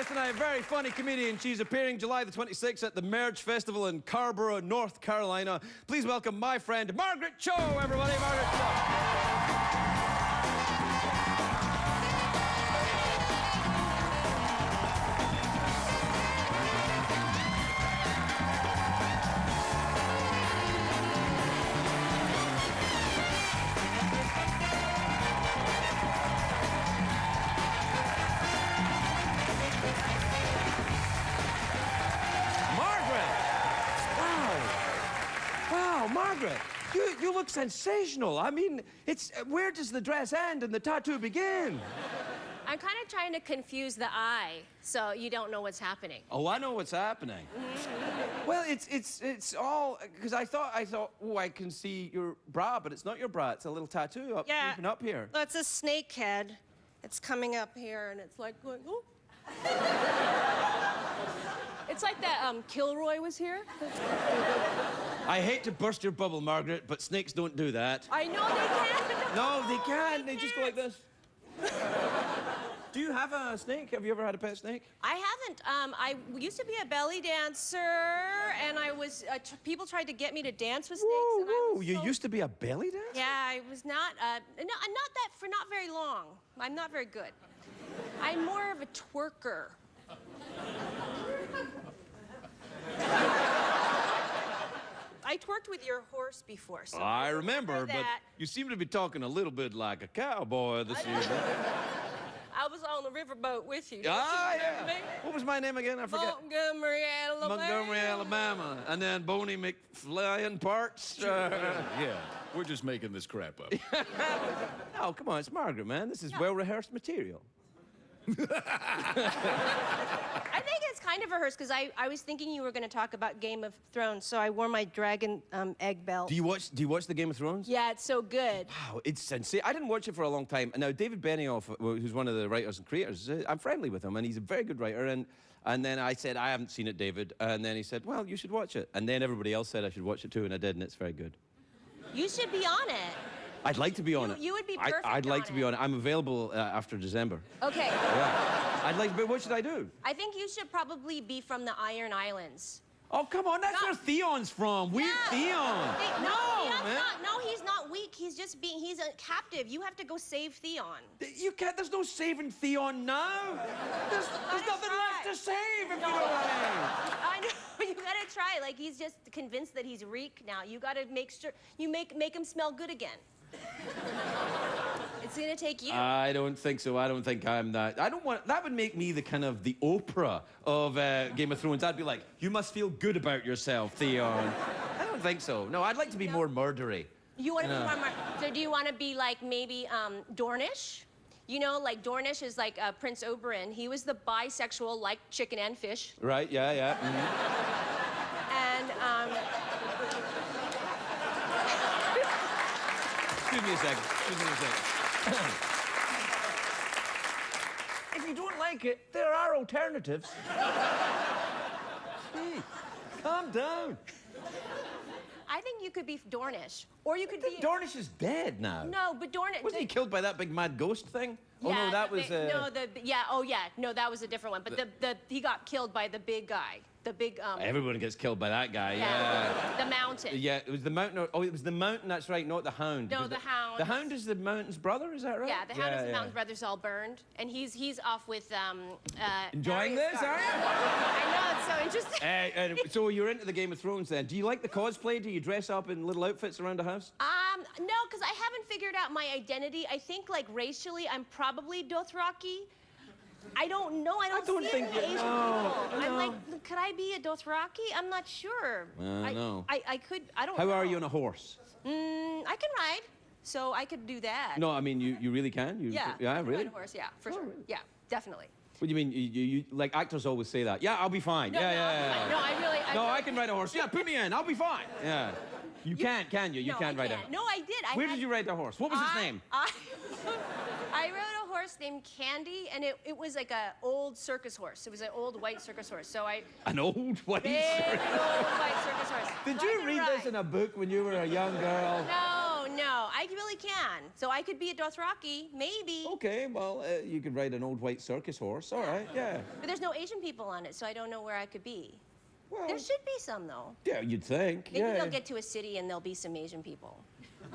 guest tonight, a very funny comedian. She's appearing July the 26th at the Merge Festival in Carrboro, North Carolina. Please welcome my friend, Margaret Cho, everybody. Margaret Cho. Margaret, you look sensational. I mean, where does the dress end and the tattoo begin? I'm kind of trying to confuse the eye, so you don't know what's happening. Oh, I know what's happening. Mm-hmm. Well, it's all because I thought, oh, I can see your bra, but it's not your bra. It's a little tattoo even up here. That's a snake head. It's coming up here, and it's like going, oh. It's like that Kilroy was here. I hate to burst your bubble, Margaret, but snakes don't do that. I know they can't. No, they can't. They just go like this. Do you have a snake? Have you ever had a pet snake? I haven't. I used to be a belly dancer, and I was. People tried to get me to dance with snakes. Whoa, and I whoa! was You used to be a belly dancer? Yeah, I was not. Not very long. I'm not very good. I'm more of a twerker. I twerked with your horse before, so I remember, but that. you seem to be talking a little bit like a cowboy this evening. I was on the riverboat with you. Ah, yeah. What was my name again? I forget. Montgomery, Alabama. Montgomery, Alabama. And then Boney McFlyin Parts. Yeah, we're just making this crap up. Oh, come on, it's Margaret, man. This is well-rehearsed material. I think it's kind of rehearsed, because I was thinking you were going to talk about Game of Thrones, so I wore my dragon egg belt. Do you watch the Game of Thrones? Yeah, it's so good. Wow, it's sensational. I didn't watch it for a long time. And now David Benioff, who's one of the writers and creators, I'm friendly with him, and he's a very good writer. And then I said, I haven't seen it, David. And then he said, well, you should watch it. And then everybody else said I should watch it too, and I did, and it's very good. You should be on it. I'd like to be on it. You would be perfect I'd like on to be on it. I'm available after December. Okay. Yeah. I'd like, but what should I do? I think you should probably be from the Iron Islands. Oh, come on, that's where Theon's from. Weak Theon. No, he's not weak. He's just he's a captive. You have to go save Theon. You can't, there's no saving Theon now. There's nothing left to save, if you know what I mean. I know, you gotta try. Like, he's just convinced that he's reek now. You gotta make sure, you make him smell good again. It's gonna take you. I don't think so. I don't think I'm that. I don't want. That would make me the kind of the Oprah of Game of Thrones. I'd be like, you must feel good about yourself, Theon. I don't think so. No, I'd like to be more murdery. You want to be more so do you want to be like maybe Dornish? You know, like Dornish is like Prince Oberyn. He was the bisexual, like chicken and fish. Right? Yeah, yeah. And Excuse me a second. Excuse me a second. If you don't like it, there are alternatives. Hey, calm down. I think you could be Dornish, or you could be. Dornish is dead now. No, but Dornish. Wasn't he killed by that big mad ghost thing? Yeah, oh no, that was. No, that was a different one. But he got killed by the big guy. The big Everyone gets killed by that guy. Yeah. The mountain. Yeah, it was the mountain. Oh, it was the mountain. That's right, not the hound. No, the hound. The hound is the mountain's brother. Is that right? Yeah, the hound is the mountain's brother's all burned, and he's off with Enjoying this, are you? I know, it's so interesting. So you're into the Game of Thrones then? Do you like the cosplay? Do you dress up in little outfits around the house? No, because I haven't figured out my identity. I think, like, racially, I'm probably Dothraki. I don't know. I don't see any Asian people. I'm like, could I be a Dothraki? I'm not sure. No. I could. I don't How know. are you on a horse? I can ride, so I could do that. No, I mean, you really can? Yeah. Yeah, I can really? ride a horse, yeah, for sure. really? Yeah, definitely. What do you mean? You like actors always say that? Yeah, I'll be fine. No, yeah. No, I really. I can ride a horse. Yeah, put me in. I'll be fine. Yeah. You can't, can you? You can't ride a horse. No, I did. Where did you ride the horse? What was its name? I rode a horse named Candy, and it was like an old circus horse. It was an old white circus horse. So An old white big circus old white circus horse. Did So I you could read ride. this in a book when you were a young girl? No, no, I really can. So I could be a Dothraki, maybe. Okay, well, you could ride an old white circus horse. All right, yeah. But there's no Asian people on it, so I don't know where I could be. Well, There should be some, though. yeah, you'd think. Maybe yeah. they'll get to a city and there'll be some Asian people.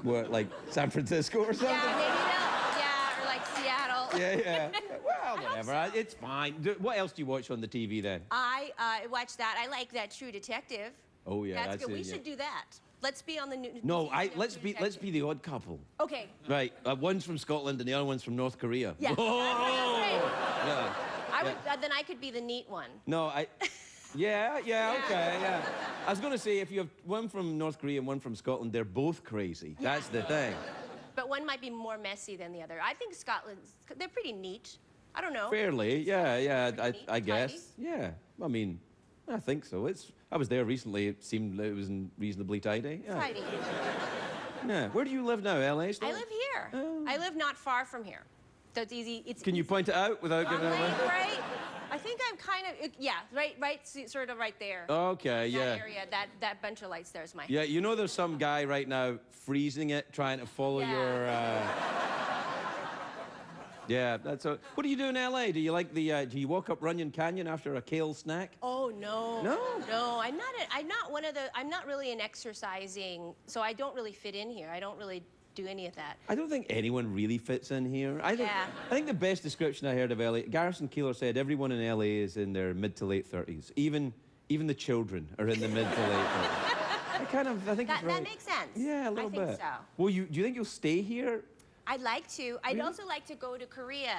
What, like San Francisco or something? Yeah, maybe they'll, yeah, or like Seattle. Yeah. Well, whatever. It's fine. What else do you watch on the TV then? I watch that. I like that True Detective. Oh yeah, That's good. it, We yeah. should do that. Let's be on the new. No, season of let's True be Detective. the odd couple. Okay. Right, one's from Scotland and the other one's from North Korea. Yeah. Oh! That's great. Yeah. I would. Then I could be the neat one. No, Yeah, okay, yeah. I was gonna say if you have one from North Korea and one from Scotland, they're both crazy. That's the thing. But one might be more messy than the other. I think they're pretty neat. I don't know. Fairly, yeah. Pretty neat, I guess. tidy. Yeah. I mean, I think so. I was there recently. It seemed it was reasonably tidy. Yeah. Tidy. Yeah. Where do you live now, LA? Still? I live here. Oh. I live not far from here. So it's easy. Can you point it out without giving it away? Right? I think I'm kind of, sort of right there. Okay, yeah. That area, that bunch of lights there is my house. Yeah, you know there's some guy right now freezing it, trying to follow Yeah. your... Yeah, that's a... What do you do in LA? Do you like the... do you walk up Runyon Canyon after a kale snack? Oh, no. No? No, I'm not really an exercising, so I don't really fit in here. I don't really do any of that. I don't think anyone really fits in here. I think the best description I heard of LA, Garrison Keillor said everyone in LA is in their mid to late 30s. Even the children are in the mid to late 30s. I think That it's right. makes sense. Yeah, a little bit. I think so. Well, do you think you'll stay here? I'd like to. I'd Really? also like to go to Korea.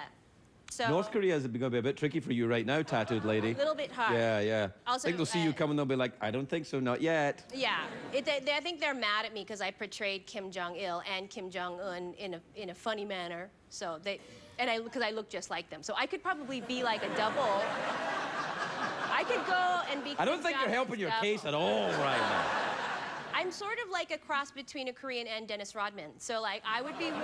So North Korea is going to be a bit tricky for you right now, tattooed lady. a little bit hard. Yeah. Also, I think they'll see you come and they'll be like, I don't think so, not yet. Yeah, I think they're mad at me because I portrayed Kim Jong-il and Kim Jong-un in a funny manner. So because I look just like them. So I could probably be like a double. I could go and be. I don't Kim think you're Jong-un's helping your double. case at all right now. I'm sort of like a cross between a Korean and Dennis Rodman. So like I would fit in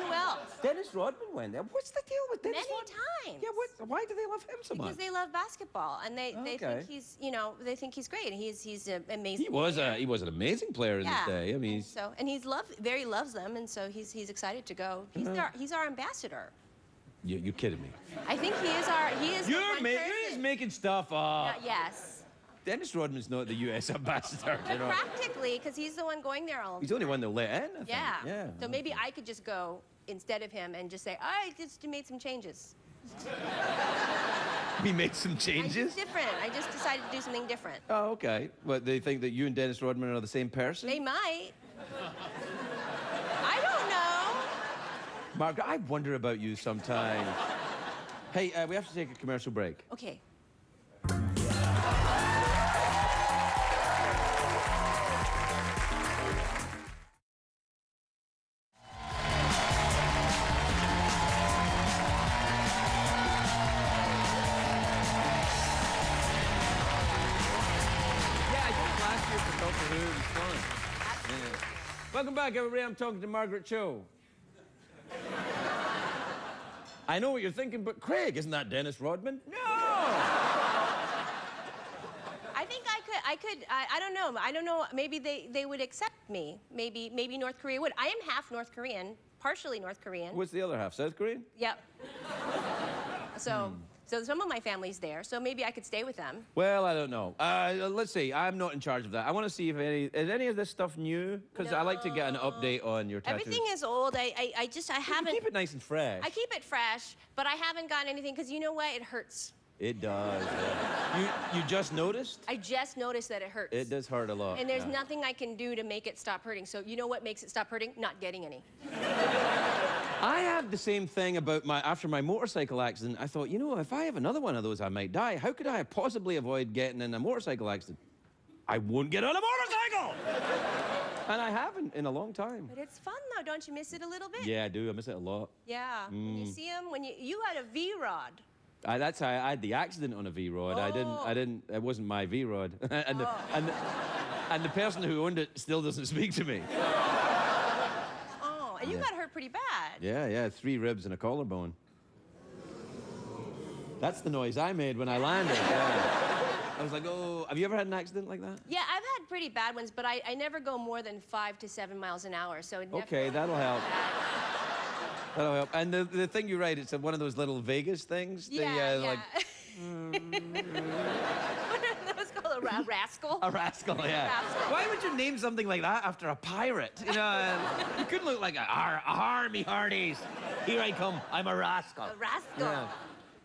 well. Dennis Rodman went there. What's the deal with Dennis Many Rodman? times. Yeah, why do they love him so much? Because they love basketball and they Okay. think they think he's great and he's an amazing. He was player. an amazing player in his day. I mean, and he's very loves them, and so he's excited to go. He's our ambassador. you're kidding me. I think he is. the one You're person. just making stuff up. Yes, Dennis Rodman's not the U.S. ambassador. but practically, because he's the one going there all the He's the only one they'll let in. I think. Yeah. Yeah. So maybe I could just go instead of him and just say, I just made some changes. We made some I'm changes. just different. I just decided to do something different. Oh, okay. But they think that you and Dennis Rodman are the same person? They might. I don't know. Margaret, I wonder about you sometimes. Hey, we have to take a commercial break. Okay. Yeah, I did it last year for Doctor Who. It was fun. Yeah. Welcome back, everybody. I'm talking to Margaret Cho. I know what you're thinking, but Craig, isn't that Dennis Rodman? No! I think I could. I don't know. I don't know. Maybe they would accept me. Maybe North Korea would. I am half North Korean, partially North Korean. What's the other half? South Korean? Yep. So some of my family's there. So maybe I could stay with them. Well, I don't know. Let's see. I'm not in charge of that. I want to see if is any of this stuff new? Because I like to get an update on your tattoos. Everything is old. I haven't. Keep it nice and fresh. I keep it fresh, but I haven't gotten anything because you know what? It hurts. It does. Yeah. You just noticed? I just noticed that it hurts. It does hurt a lot. And there's yeah. nothing I can do to make it stop hurting. So you know what makes it stop hurting? Not getting any. I had the same thing about after my motorcycle accident. I thought, if I have another one of those, I might die. How could I possibly avoid getting in a motorcycle accident? I won't get on a motorcycle! And I haven't in a long time. But it's fun though, don't you miss it a little bit? Yeah, I do. I miss it a lot. Yeah. When you see them, when you had a V-rod. That's how I had the accident on a V-Rod. Oh. I didn't, it wasn't my V-Rod. and the person who owned it still doesn't speak to me. Oh, and you got hurt pretty bad. Yeah, 3 ribs and a collarbone. That's the noise I made when I landed. Yeah. I was like, oh, have you ever had an accident like that? Yeah, I've had pretty bad ones, but I never go more than 5 to 7 miles an hour, so it Okay, that'll help. That'll help. And the thing you write, it's one of those little Vegas things. Yeah, Like, what are those called? A rascal? a rascal, yeah. Rascal. Why would you name something like that after a pirate? You know, you couldn't look like me hearties. Here I come. I'm a rascal. A rascal.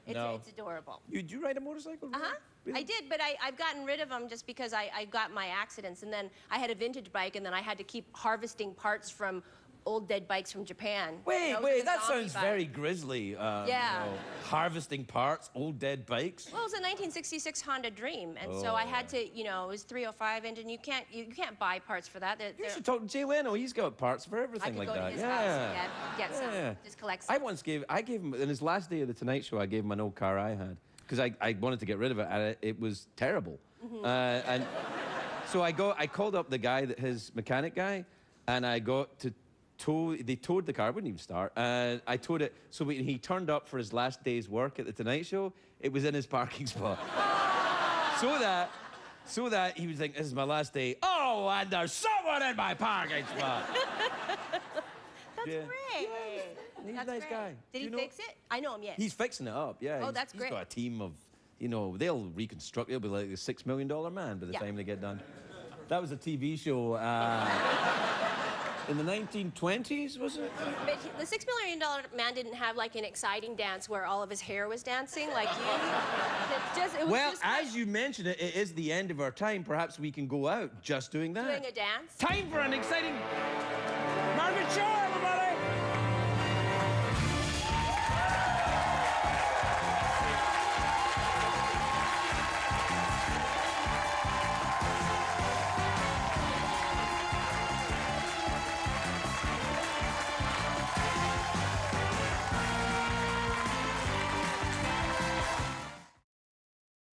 Yeah. It's adorable. Did you ride a motorcycle? Uh-huh. Really? I did, but I've gotten rid of them just because I got my accidents, and then I had a vintage bike, and then I had to keep harvesting parts from old dead bikes from Japan. Wait, that sounds very grisly. Yeah. You know, harvesting parts, old dead bikes. Well, it was a 1966 Honda Dream, and so I had to, you know, it was 305 engine. You can't buy parts for that. You should talk to Jay Leno. He's got parts for everything like I could go that. to his house and get some, just collect some. I gave him, in his last day of the Tonight Show, I gave him an old car I had, because I wanted to get rid of it, and it was terrible. And so I called up the guy, his mechanic guy, and I got to they towed the car, wouldn't even start. I towed it, so when he turned up for his last day's work at the Tonight Show, it was in his parking spot. so that he was like, this is my last day. Oh, and there's someone in my parking spot. That's great. He's That's a nice great. guy. Did he You know- fix it? I know him, yes. He's fixing it up, yeah. Oh, that's great. He's got a team of, you know, they'll reconstruct. He'll be like a $6 million man by the time they get done. That was a TV show in the 1920s, was it? But the $6 million man didn't have like an exciting dance where all of his hair was dancing like you. It was just as you mentioned it is the end of our time. Perhaps we can go out just doing that. doing a dance. Time for an exciting Margaret Cho.